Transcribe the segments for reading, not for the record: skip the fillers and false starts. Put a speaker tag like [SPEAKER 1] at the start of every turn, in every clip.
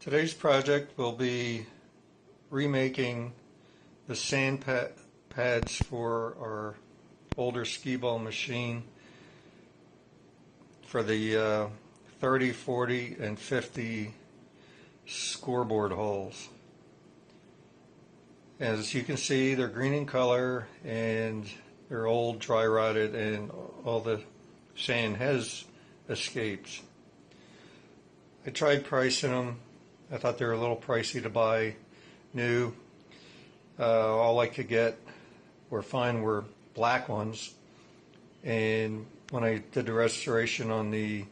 [SPEAKER 1] Today's project will be remaking the sand pads for our older skee ball machine for the 30, 40, and 50 scoreboard holes. As you can see, they're green in color and they're old, dry rotted, and all the sand has escaped. I tried pricing them. I thought they were a little pricey to buy new. All I could get or find were black ones. And when I did the restoration on the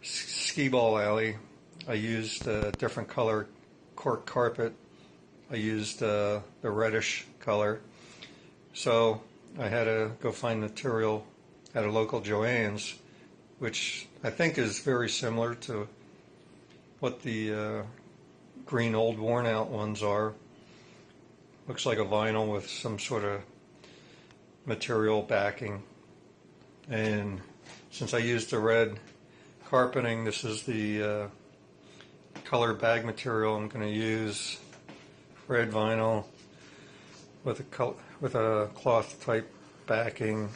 [SPEAKER 1] skee ball alley, I used a different color cork carpet. I used the reddish color. So I had to go find material at a local Joann's, which I think is very similar to what the green old worn out ones are. Looks like a vinyl with some sort of material backing. And since I used the red carpeting, this is the color bag material I'm going to use. Red vinyl with a cloth type backing.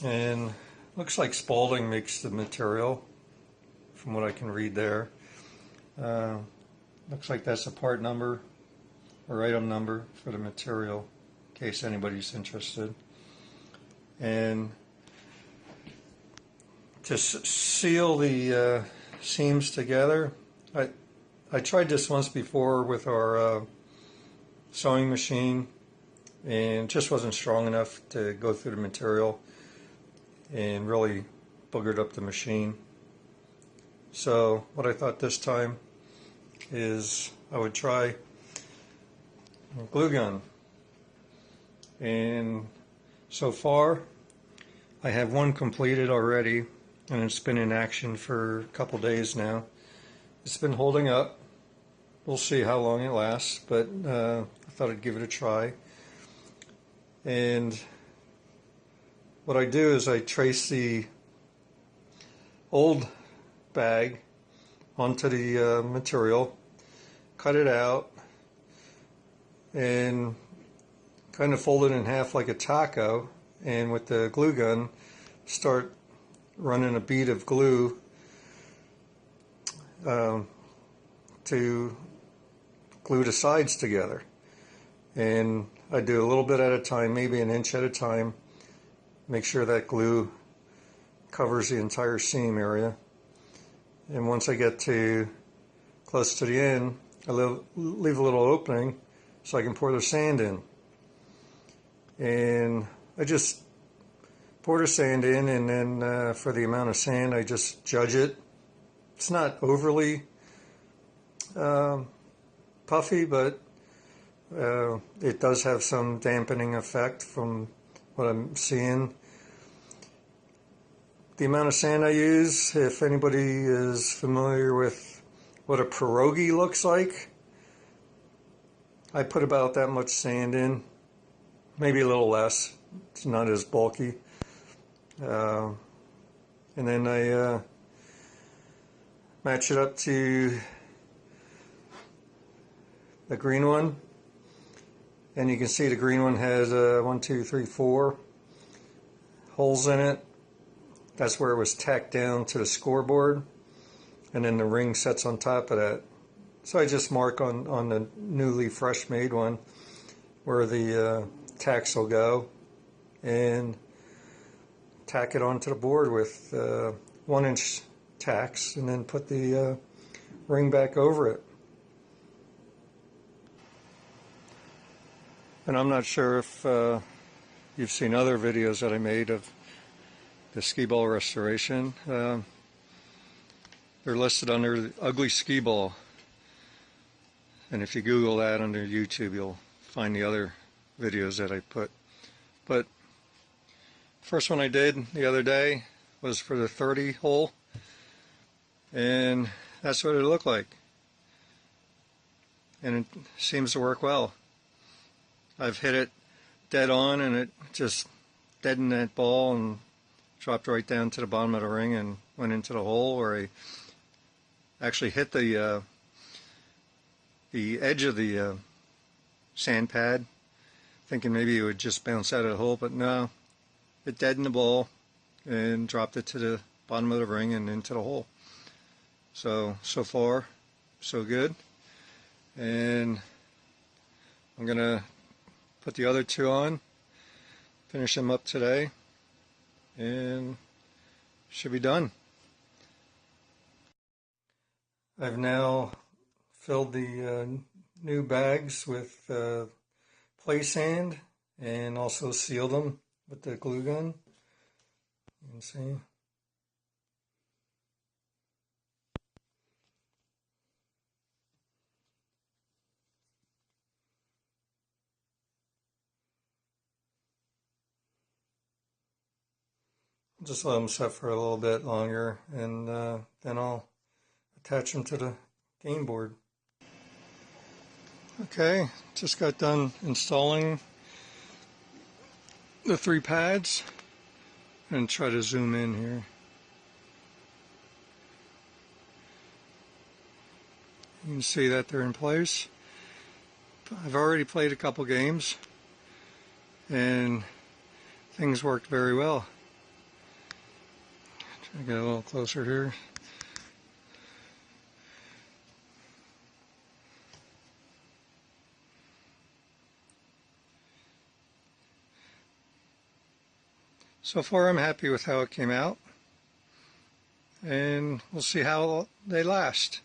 [SPEAKER 1] And looks like Spalding makes the material from what I can read there. Looks like that's a part number or item number for the material in case anybody's interested. And to seal the seams together, I tried this once before with our sewing machine and it just wasn't strong enough to go through the material and really boogered up the machine. So what I thought this time is I would try a glue gun. And so far I have one completed already and it's been in action for a couple days now. It's been holding up. We'll see how long it lasts, but I thought I'd give it a try. And what I do is I trace the old bag onto the material, cut it out, and kind of fold it in half like a taco, and with the glue gun start running a bead of glue to glue the sides together. And I do a little bit at a time, maybe an inch at a time, make sure that glue covers the entire seam area. And once I get to close to the end, I leave a little opening so I can pour the sand in. And I just pour the sand in, and then for the amount of sand I just judge it. It's not overly puffy, but it does have some dampening effect from what I'm seeing. The amount of sand I use, if anybody is familiar with what a pierogi looks like, I put about that much sand in, maybe a little less. It's not as bulky. And then I match it up to the green one. And you can see the green one has 1, 2, 3, 4 holes in it. That's where it was tacked down to the scoreboard, and then the ring sets on top of that. So I just mark on the newly fresh made one where the tacks will go and tack it onto the board with 1-inch tacks, and then put the ring back over it. And I'm not sure if you've seen other videos that I made of the skee ball restoration. They're listed under Ugly Skee Ball, and if you Google that under YouTube, you'll find the other videos that I put. But first one I did the other day was for the 30 hole, and that's what it looked like, and it seems to work well. I've hit it dead on, and it just deadened that ball and dropped right down to the bottom of the ring and went into the hole, or I actually hit the edge of the sand pad, thinking maybe it would just bounce out of the hole, but no, it deadened the ball and dropped it to the bottom of the ring and into the hole. So far, so good. And I'm going to put the other two on, finish them up today, and should be done. I've now filled the new bags with play sand and also sealed them with the glue gun. You can see. Just let them set for a little bit longer, and then I'll attach them to the game board. Okay, just got done installing the 3 pads, and try to zoom in here. You can see that they're in place. I've already played a couple games, and things worked very well. Try to get a little closer here. So far, I'm happy with how it came out, and we'll see how they last.